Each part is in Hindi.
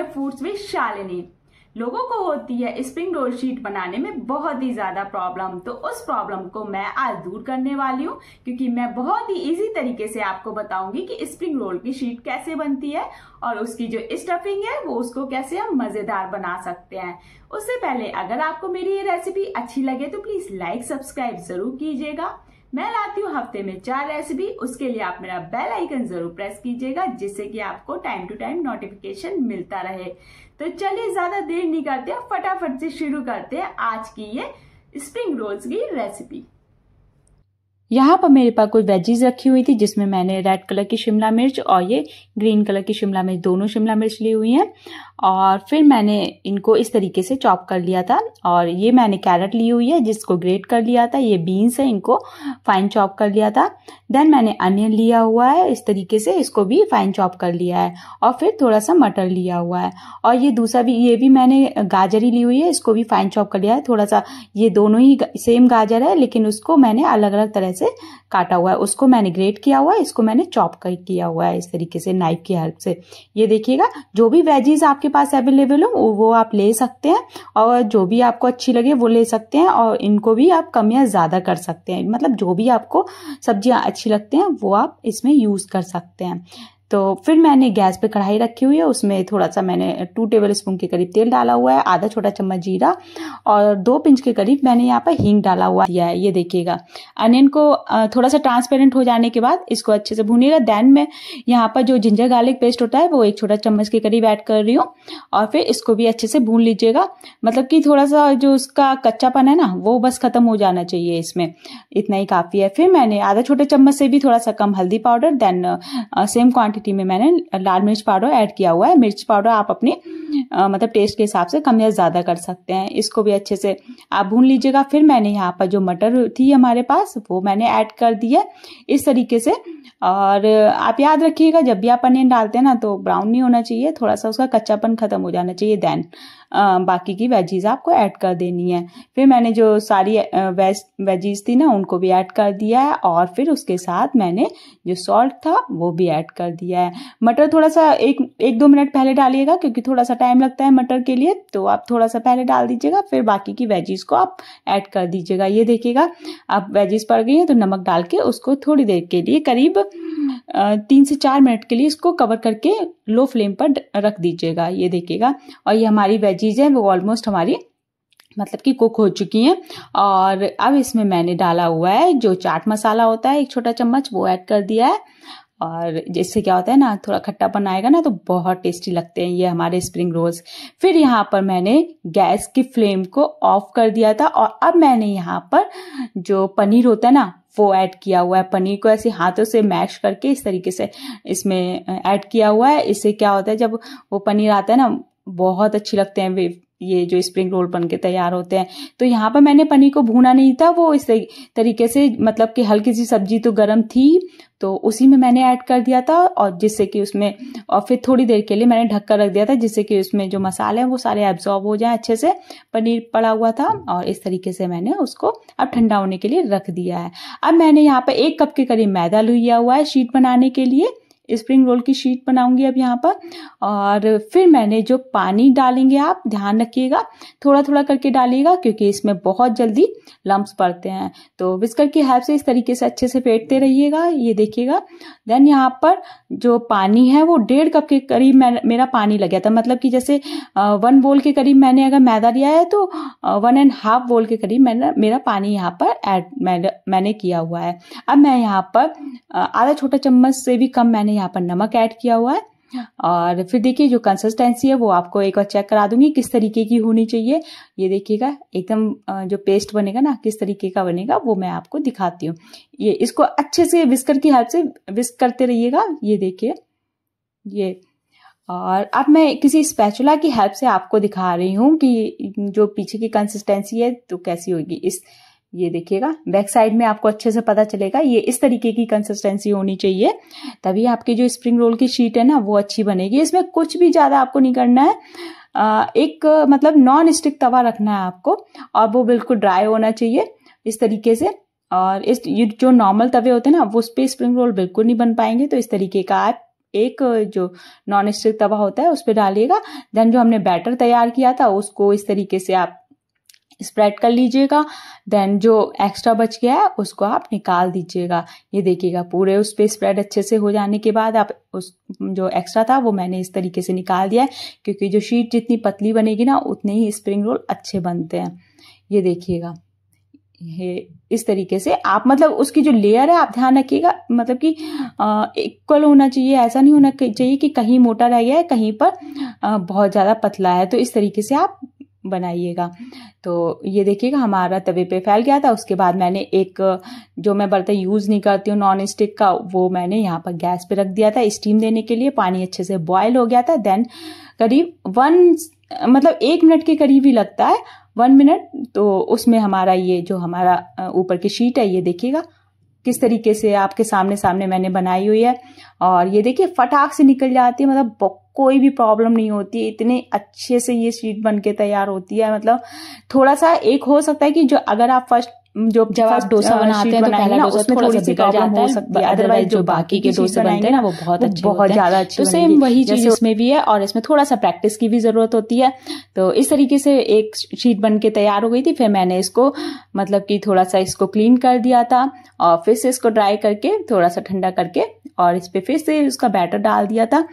Foods with Shalini. लोगों को होती है स्प्रिंग रोल शीट बनाने में बहुत ही ज्यादा प्रॉब्लम, तो उस प्रॉब्लम को मैं आज दूर करने वाली हूँ, क्योंकि मैं बहुत ही इजी तरीके से आपको बताऊंगी कि स्प्रिंग रोल की शीट कैसे बनती है और उसकी जो स्टफिंग है वो उसको कैसे हम मजेदार बना सकते हैं। उससे पहले अगर आपको मेरी ये रेसिपी अच्छी लगे तो प्लीज लाइक सब्सक्राइब जरूर कीजिएगा। मैं लाती हूँ हफ्ते में 4 रेसिपी, उसके लिए आप मेरा बेल आइकन जरूर प्रेस कीजिएगा, जिससे कि आपको टाइम टू टाइम नोटिफिकेशन मिलता रहे। तो चलिए ज्यादा देर नहीं करते हैं, फटाफट से शुरू करते हैं आज की ये स्प्रिंग रोल्स की रेसिपी। यहाँ पर मेरे पास कुछ वेजीज रखी हुई थी, जिसमें मैंने रेड कलर की शिमला मिर्च और ये ग्रीन कलर की शिमला मिर्च, दोनों शिमला मिर्च ली हुई हैं। और फिर मैंने इनको इस तरीके से चॉप कर लिया था। और ये मैंने कैरेट ली हुई है जिसको ग्रेट कर लिया था। ये बीन्स है, इनको फाइन चॉप कर लिया था। देन मैंने अनियन लिया हुआ है इस तरीके से, इसको भी फाइन चॉप कर लिया है। और फिर थोड़ा सा मटर लिया हुआ है। और ये दूसरा भी, ये भी मैंने गाजर ही ली हुई है, इसको भी फाइन चॉप कर लिया है। थोड़ा सा ये दोनों ही सेम गाजर है, लेकिन उसको मैंने अलग अलग तरह से काटा हुआ है। उसको मैंने ग्रेट किया हुआ है, इसको मैंने चॉप किया हुआ है इस तरीके से नाइफ की हेल्प से। ये देखिएगा, जो भी वेजीज आपके पास अवेलेबल हो वो आप ले सकते हैं, और जो भी आपको अच्छी लगे वो ले सकते हैं। और इनको भी आप कम या ज्यादा कर सकते हैं, मतलब जो भी आपको सब्जियां अच्छी लगती हैं वो आप इसमें यूज कर सकते हैं। तो फिर मैंने गैस पे कढ़ाई रखी हुई है, उसमें थोड़ा सा मैंने 2 टेबल स्पून के करीब तेल डाला हुआ है, आधा छोटा चम्मच जीरा और 2 पिंच के करीब मैंने यहाँ पर हींग डाला हुआ है। ये देखिएगा, अनियन को थोड़ा सा ट्रांसपेरेंट हो जाने के बाद इसको अच्छे से भूनिएगा। देन मैं यहाँ पर जो जिंजर गार्लिक पेस्ट होता है वो 1 छोटा चम्मच के करीब ऐड कर रही हूँ, और फिर इसको भी अच्छे से भून लीजिएगा। मतलब कि थोड़ा सा जो उसका कच्चापन है ना वो बस खत्म हो जाना चाहिए, इसमें इतना ही काफी है। फिर मैंने आधा छोटे चम्मच से भी थोड़ा सा कम हल्दी पाउडर, देन सेम क्वांटिटी में मैंने लाल मिर्च पाउडर ऐड किया हुआ है। मिर्च पाउडर आप अपने मतलब टेस्ट के हिसाब से कम या ज्यादा कर सकते हैं। इसको भी अच्छे से आप भून लीजिएगा। फिर मैंने यहाँ पर जो मटर थी हमारे पास वो मैंने ऐड कर दी है इस तरीके से। और आप याद रखिएगा, जब भी आप अनियन डालते हैं ना तो ब्राउन नहीं होना चाहिए, थोड़ा सा उसका कच्चापन खत्म हो जाना चाहिए। देन बाकी की वेजीज आपको ऐड कर देनी है। फिर मैंने जो सारी वेजीज थी ना उनको भी ऐड कर दिया है, और फिर उसके साथ मैंने जो सॉल्ट था वो भी ऐड कर दिया है। मटर थोड़ा सा 1-2 मिनट पहले डालिएगा, क्योंकि थोड़ा सा टाइम लगता है मटर के लिए, तो आप थोड़ा सा पहले डाल दीजिएगा। फिर बाकी की वेजीज को आप ऐड कर दीजिएगा। ये देखिएगा, आप वेजीज पड़ गई है तो नमक डाल के उसको थोड़ी देर के लिए, करीब 3 से 4 मिनट के लिए इसको कवर करके लो फ्लेम पर रख दीजिएगा। ये देखिएगा, और ये हमारी वेजीज है वो ऑलमोस्ट हमारी मतलब कि कुक हो चुकी हैं। और अब इसमें मैंने डाला हुआ है जो चाट मसाला होता है 1 छोटा चम्मच, वो ऐड कर दिया है। और जिससे क्या होता है ना, थोड़ा खट्टापन आएगा ना तो बहुत टेस्टी लगते हैं ये हमारे स्प्रिंग रोल्स। फिर यहाँ पर मैंने गैस की फ्लेम को ऑफ कर दिया था, और अब मैंने यहाँ पर जो पनीर होता है ना वो ऐड किया हुआ है। पनीर को ऐसे हाथों से मैश करके इस तरीके से इसमें ऐड किया हुआ है। इससे क्या होता है, जब वो पनीर आता है ना बहुत अच्छी लगते हैं ये जो स्प्रिंग रोल बन के तैयार होते हैं। तो यहाँ पर मैंने पनीर को भूना नहीं था, वो इस तरीके से, मतलब कि हल्की सी सब्जी तो गर्म थी तो उसी में मैंने ऐड कर दिया था, और जिससे कि उसमें, और फिर थोड़ी देर के लिए मैंने ढक कर रख दिया था, जिससे कि उसमें जो मसाले हैं वो सारे एब्जॉर्ब हो जाए अच्छे से। पनीर पड़ा हुआ था और इस तरीके से मैंने उसको अब ठंडा होने के लिए रख दिया है। अब मैंने यहाँ पर 1 कप के करीब मैदा लिया हुआ है शीट बनाने के लिए। स्प्रिंग रोल की शीट बनाऊंगी अब यहाँ पर। और फिर मैंने जो पानी डालेंगे, आप ध्यान रखिएगा थोड़ा थोड़ा करके डालिएगा, क्योंकि इसमें बहुत जल्दी लम्प्स पड़ते हैं। तो विस्कर की हेल्प से इस तरीके से अच्छे से फेंटते रहिएगा। ये देखिएगा। देन यहाँ पर जो पानी है वो 1.5 कप के करीब मेरा पानी लग गया था। मतलब कि जैसे 1 बोल के करीब मैंने अगर मैदा लिया है तो 1.5 बोल के करीब मेरा पानी यहाँ पर ऐड मैंने किया हुआ है। अब मैं यहाँ पर आधा छोटा चम्मच से भी कम मैंने यहाँ पर नमक ऐड किया हुआ है। और फिर देखिए जो कंसिस्टेंसी है वो आपको एक बार चेक करा दूंगी किस तरीके की होनी चाहिए। ये देखिएगा, एकदम जो पेस्ट बनेगा ना किस तरीके का बनेगा वो मैं आपको दिखाती हूँ। ये इसको अच्छे से विस्कर की हेल्प से विस्क करते रहिएगा। ये देखिए ये। और अब मैं किसी स्पैचुला की हेल्प से आपको दिखा रही हूँ कि जो पीछे की कंसिस्टेंसी है तो कैसी होगी। ये देखिएगा, बैक साइड में आपको अच्छे से पता चलेगा। ये इस तरीके की कंसिस्टेंसी होनी चाहिए, तभी आपकी जो स्प्रिंग रोल की शीट है ना वो अच्छी बनेगी। इसमें कुछ भी ज्यादा आपको नहीं करना है, एक मतलब नॉन स्टिक तवा रखना है आपको, और वो बिल्कुल ड्राई होना चाहिए इस तरीके से। और ये जो नॉर्मल तवे होते हैं ना वो उस पे स्प्रिंग रोल बिल्कुल नहीं बन पाएंगे, तो इस तरीके का आप एक जो नॉन स्टिक तवा होता है उस पर डालिएगा। देन जो हमने बैटर तैयार किया था उसको इस तरीके से आप स्प्रेड कर लीजिएगा। देन जो एक्स्ट्रा बच गया है उसको आप निकाल दीजिएगा। ये देखिएगा पूरे उस पे स्प्रेड अच्छे से हो जाने के बाद आप उस जो एक्स्ट्रा था वो मैंने इस तरीके से निकाल दिया है, क्योंकि जो शीट जितनी पतली बनेगी ना उतने ही स्प्रिंग रोल अच्छे बनते हैं। ये देखिएगा, ये इस तरीके से आप मतलब उसकी जो लेयर है आप ध्यान रखिएगा, मतलब कि इक्वल होना चाहिए। ऐसा नहीं होना चाहिए कि कहीं मोटा रह गया है, कहीं पर बहुत ज़्यादा पतला है। तो इस तरीके से आप बनाइएगा। तो ये देखिएगा हमारा तवे पे फैल गया था। उसके बाद मैंने एक जो मैं बर्तन यूज़ नहीं करती हूँ नॉन स्टिक का, वो मैंने यहाँ पर गैस पे रख दिया था स्टीम देने के लिए। पानी अच्छे से बॉयल हो गया था। देन करीब 1 मिनट के करीब ही लगता है, 1 मिनट। तो उसमें हमारा ये जो हमारा ऊपर की शीट है, ये देखिएगा किस तरीके से आपके सामने मैंने बनाई हुई है। और ये देखिए फटाक से निकल जाती है, मतलब कोई भी प्रॉब्लम नहीं होती है। इतने अच्छे से ये शीट बन के तैयार होती है। मतलब थोड़ा सा एक हो सकता है कि जो अगर आप जब आप डोसा बनाते हैं तो पहला डोसा उसमें थोड़ी सी प्रॉब्लम हो सकती है, अदरवाइज जो बाकी के डोसे बनते हैं ना वो बहुत ज्यादा अच्छे। तो सेम वही चीज इसमें भी है, और इसमें थोड़ा सा प्रैक्टिस की भी जरूरत होती है। तो इस तरीके से एक शीट बन के तैयार हो गई थी। फिर मैंने इसको मतलब कि थोड़ा सा इसको क्लीन कर दिया था, और फिर से इसको ड्राई करके थोड़ा सा ठंडा करके और इस पे फिर से उसका बैटर डाल दिया था।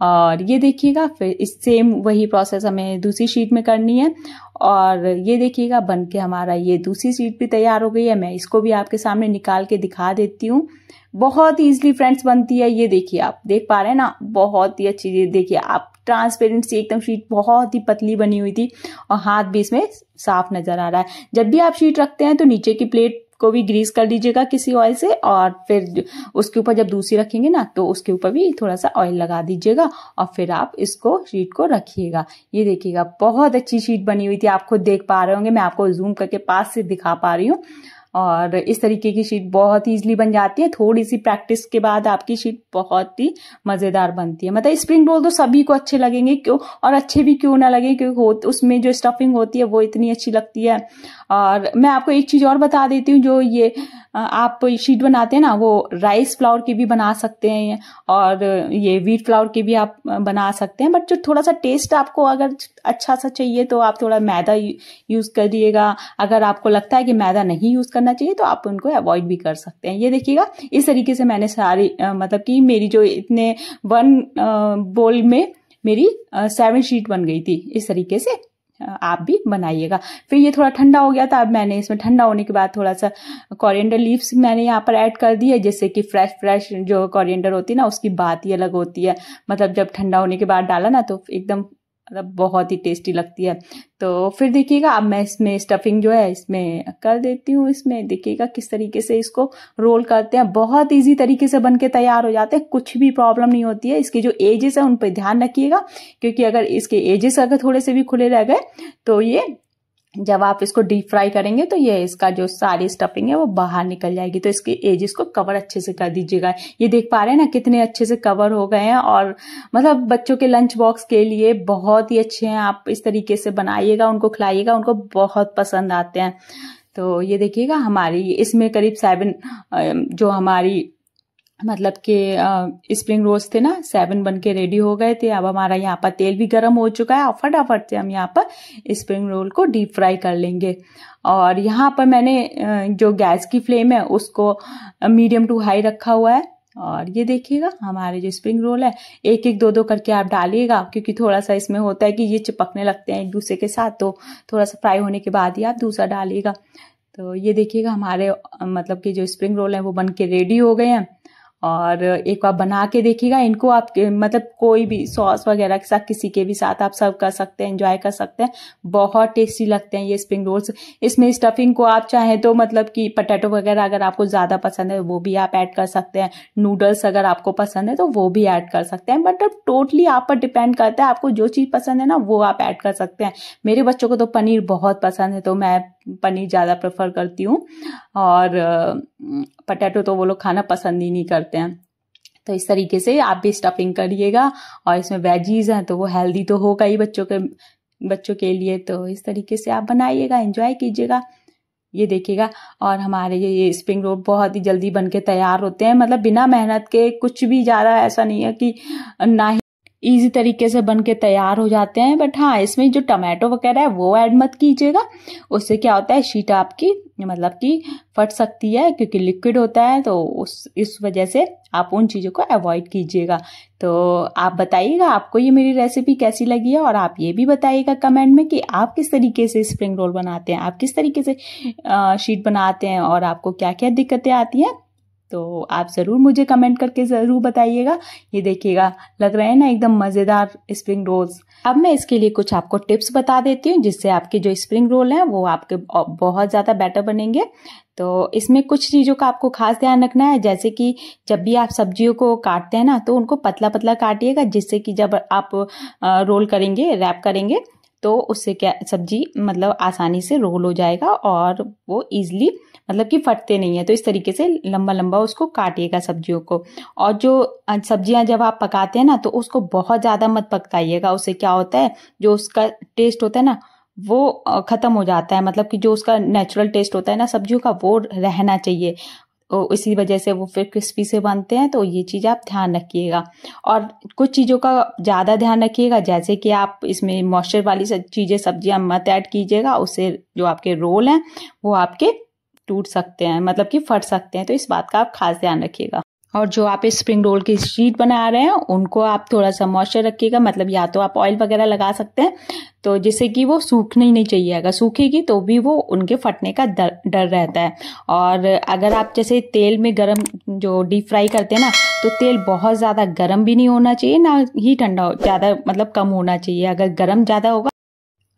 और ये देखिएगा फिर इस सेम वही प्रोसेस हमें दूसरी शीट में करनी है। और ये देखिएगा बन के हमारा ये दूसरी शीट भी तैयार हो गई है। मैं इसको भी आपके सामने निकाल के दिखा देती हूँ। बहुत ईजिली फ्रेंड्स बनती है। ये देखिए, आप देख पा रहे हैं ना, बहुत ही अच्छी। ये देखिए आप, ट्रांसपेरेंट सी एकदम शीट बहुत ही पतली बनी हुई थी, और हाथ भी इसमें साफ नजर आ रहा है। जब भी आप शीट रखते हैं तो नीचे की प्लेट को भी ग्रीस कर लीजिएगा किसी ऑयल से, और फिर उसके ऊपर जब दूसरी रखेंगे ना तो उसके ऊपर भी थोड़ा सा ऑयल लगा दीजिएगा, और फिर आप इसको शीट को रखिएगा। ये देखिएगा बहुत अच्छी शीट बनी हुई थी, आप खुद देख पा रहे होंगे। मैं आपको जूम करके पास से दिखा पा रही हूँ। और इस तरीके की शीट बहुत ईजिली बन जाती है। थोड़ी सी प्रैक्टिस के बाद आपकी शीट बहुत ही मजेदार बनती है। मतलब स्प्रिंग रोल तो सभी को अच्छे लगेंगे, क्यों, और अच्छे भी क्यों ना लगे, क्योंकि उसमें जो स्टफिंग होती है वो इतनी अच्छी लगती है। और मैं आपको एक चीज और बता देती हूँ, जो ये आप शीट बनाते हैं ना, वो राइस फ्लावर की भी बना सकते हैं, और ये व्हीट फ्लावर की भी आप बना सकते हैं। बट जो थोड़ा सा टेस्ट आपको अगर अच्छा सा चाहिए तो आप थोड़ा मैदा यूज करिएगा। अगर आपको लगता है कि मैदा नहीं यूज करना चाहिए तो आप उनको अवॉइड भी कर सकते हैं। ये देखिएगा इस तरीके से मैंने सारी मतलब कि मेरी जो इतने 1 बोल में मेरी 7 शीट बन गई थी। इस तरीके से आप भी बनाइएगा। फिर ये थोड़ा ठंडा हो गया था। अब मैंने इसमें ठंडा होने के बाद थोड़ा सा कोरिएंडर लीव्स मैंने यहाँ पर ऐड कर दी है, जिससे कि फ्रेश जो कोरिएंडर होती है ना उसकी बात ही अलग होती है। मतलब जब ठंडा होने के बाद डाला ना तो एकदम मतलब बहुत ही टेस्टी लगती है। तो फिर देखिएगा अब मैं इसमें स्टफिंग जो है इसमें कर देती हूँ। इसमें देखिएगा किस तरीके से इसको रोल करते हैं। बहुत इजी तरीके से बन के तैयार हो जाते हैं, कुछ भी प्रॉब्लम नहीं होती है। इसके जो एजेस है उन पर ध्यान रखिएगा, क्योंकि अगर इसके एजेस अगर थोड़े से भी खुले रह गए तो ये जब आप इसको डीप फ्राई करेंगे तो ये इसका जो सारी स्टफिंग है वो बाहर निकल जाएगी। तो इसके एजेस को कवर अच्छे से कर दीजिएगा। ये देख पा रहे हैं ना कितने अच्छे से कवर हो गए हैं, और मतलब बच्चों के लंच बॉक्स के लिए बहुत ही अच्छे हैं। आप इस तरीके से बनाइएगा, उनको खिलाइएगा, उनको बहुत पसंद आते हैं। तो ये देखिएगा हमारी इसमें करीब 7 जो हमारी मतलब कि स्प्रिंग रोल्स थे ना 7 बन के रेडी हो गए थे। अब हमारा यहाँ पर तेल भी गर्म हो चुका है, और फटाफट से हम यहाँ पर स्प्रिंग रोल को डीप फ्राई कर लेंगे। और यहाँ पर मैंने जो गैस की फ्लेम है उसको मीडियम टू हाई रखा हुआ है। और ये देखिएगा हमारे जो स्प्रिंग रोल है एक एक दो करके आप डालिएगा, क्योंकि थोड़ा सा इसमें होता है कि ये चिपकने लगते हैं एक दूसरे के साथ। तो थोड़ा सा फ्राई होने के बाद ही आप दूसरा डालिएगा। तो ये देखिएगा हमारे मतलब कि जो स्प्रिंग रोल है वो बन के रेडी हो गए हैं। और एक बार बना के देखिएगा इनको। आप मतलब कोई भी सॉस वगैरह के साथ, किसी के भी साथ आप सर्व कर सकते हैं, एंजॉय कर सकते हैं। बहुत टेस्टी लगते हैं ये स्प्रिंग रोल्स। इसमें स्टफिंग को आप चाहें तो मतलब कि पोटैटो वगैरह अगर आपको ज्यादा पसंद है वो भी आप ऐड कर सकते हैं। नूडल्स अगर आपको पसंद है तो वो भी ऐड कर सकते हैं। बट अब टोटली आप पर डिपेंड करता है, आपको जो चीज पसंद है ना वो आप ऐड कर सकते हैं। मेरे बच्चों को तो पनीर बहुत पसंद है, तो मैं पनीर ज्यादा प्रेफर करती हूँ, और पोटैटो तो वो लोग खाना पसंद ही नहीं करते हैं। तो इस तरीके से आप भी स्टफिंग करिएगा। और इसमें वेजीज हैं तो वो हेल्दी तो होगा ही बच्चों के लिए। तो इस तरीके से आप बनाइएगा, एंजॉय कीजिएगा। ये देखिएगा। और हमारे ये स्प्रिंग रोल बहुत ही जल्दी बनके तैयार होते हैं, मतलब बिना मेहनत के, कुछ भी ज़्यादा ऐसा नहीं है कि ना ही इजी तरीके से बन के तैयार हो जाते हैं। बट हाँ, इसमें जो टमाटो वगैरह है वो ऐड मत कीजिएगा, उससे क्या होता है शीट आपकी मतलब कि फट सकती है, क्योंकि लिक्विड होता है, तो इस वजह से आप उन चीज़ों को अवॉइड कीजिएगा। तो आप बताइएगा आपको ये मेरी रेसिपी कैसी लगी है, और आप ये भी बताइएगा कमेंट में कि आप किस तरीके से स्प्रिंग रोल बनाते हैं, आप किस तरीके से शीट बनाते हैं, और आपको क्या क्या दिक्कतें आती हैं। तो आप ज़रूर मुझे कमेंट करके ज़रूर बताइएगा। ये देखिएगा, लग रहे हैं ना एकदम मज़ेदार स्प्रिंग रोल्स। अब मैं इसके लिए कुछ आपको टिप्स बता देती हूँ, जिससे आपके जो स्प्रिंग रोल हैं वो आपके बहुत ज़्यादा बेटर बनेंगे। तो इसमें कुछ चीज़ों का आपको खास ध्यान रखना है, जैसे कि जब भी आप सब्जियों को काटते हैं ना, तो उनको पतला पतला काटिएगा, जिससे कि जब आप रोल करेंगे, रैप करेंगे, तो उससे क्या सब्जी मतलब आसानी से रोल हो जाएगा, और वो ईजिली मतलब कि फटते नहीं है। तो इस तरीके से लंबा लंबा उसको काटिएगा सब्जियों को। और जो सब्जियां जब आप पकाते हैं ना, तो उसको बहुत ज़्यादा मत पकाइएगा, उससे क्या होता है जो उसका टेस्ट होता है ना वो ख़त्म हो जाता है, मतलब कि जो उसका नेचुरल टेस्ट होता है ना सब्जियों का, वो रहना चाहिए। तो इसी वजह से वो फिर क्रिस्पी से बनते हैं। तो ये चीज़ आप ध्यान रखिएगा। और कुछ चीज़ों का ज़्यादा ध्यान रखिएगा, जैसे कि आप इसमें मॉइस्चर वाली चीज़ें सब्जियां मत ऐड कीजिएगा, उससे जो आपके रोल हैं वो आपके टूट सकते हैं, मतलब कि फट सकते हैं। तो इस बात का आप खास ध्यान रखिएगा। और जो आप स्प्रिंग रोल की शीट बना रहे हैं उनको आप थोड़ा सा मॉइस्चर रखिएगा, मतलब या तो आप ऑयल वगैरह लगा सकते हैं, तो जिससे कि वो सूखनी ही नहीं चाहिए। अगर सूखेगी तो भी वो उनके फटने का डर रहता है। और अगर आप जैसे तेल में गरम जो डीप फ्राई करते हैं ना, तो तेल बहुत ज़्यादा गर्म भी नहीं होना चाहिए, ना ही ठंडा ज़्यादा मतलब कम होना चाहिए। अगर गर्म ज़्यादा होगा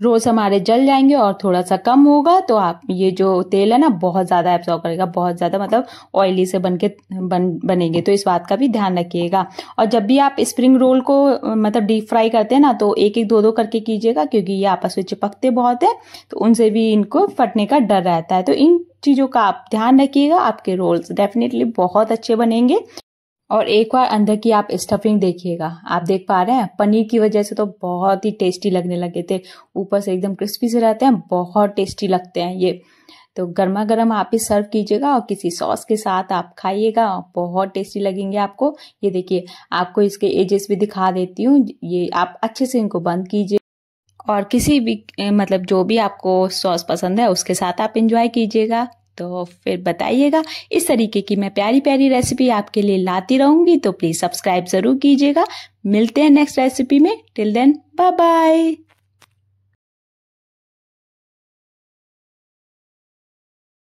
रोल्स हमारे जल जाएंगे, और थोड़ा सा कम होगा तो आप ये जो तेल है ना बहुत ज़्यादा एब्जॉर्ब करेगा, बहुत ज़्यादा मतलब ऑयली से बनेंगे। तो इस बात का भी ध्यान रखिएगा। और जब भी आप स्प्रिंग रोल को मतलब डीप फ्राई करते हैं ना, तो एक एक दो दो करके कीजिएगा, क्योंकि ये आपस में चिपकते बहुत है, तो उनसे भी इनको फटने का डर रहता है। तो इन चीज़ों का आप ध्यान रखिएगा, आपके रोल्स डेफिनेटली बहुत अच्छे बनेंगे। और एक बार अंदर की आप स्टफिंग देखिएगा, आप देख पा रहे हैं पनीर की वजह से तो बहुत ही टेस्टी लगने लगे थे, ऊपर से एकदम क्रिस्पी से रहते हैं, बहुत टेस्टी लगते हैं ये। तो गर्मा गर्म आप ही सर्व कीजिएगा, और किसी सॉस के साथ आप खाइएगा, बहुत टेस्टी लगेंगे आपको। ये देखिए, आपको इसके एजेस भी दिखा देती हूँ, ये आप अच्छे से इनको बंद कीजिए, और किसी भी मतलब जो भी आपको सॉस पसंद है उसके साथ आप इंजॉय कीजिएगा। तो फिर बताइएगा, इस तरीके की मैं प्यारी प्यारी रेसिपी आपके लिए लाती रहूंगी। तो प्लीज़ सब्सक्राइब ज़रूर कीजिएगा। मिलते हैं नेक्स्ट रेसिपी में। Till then bye bye.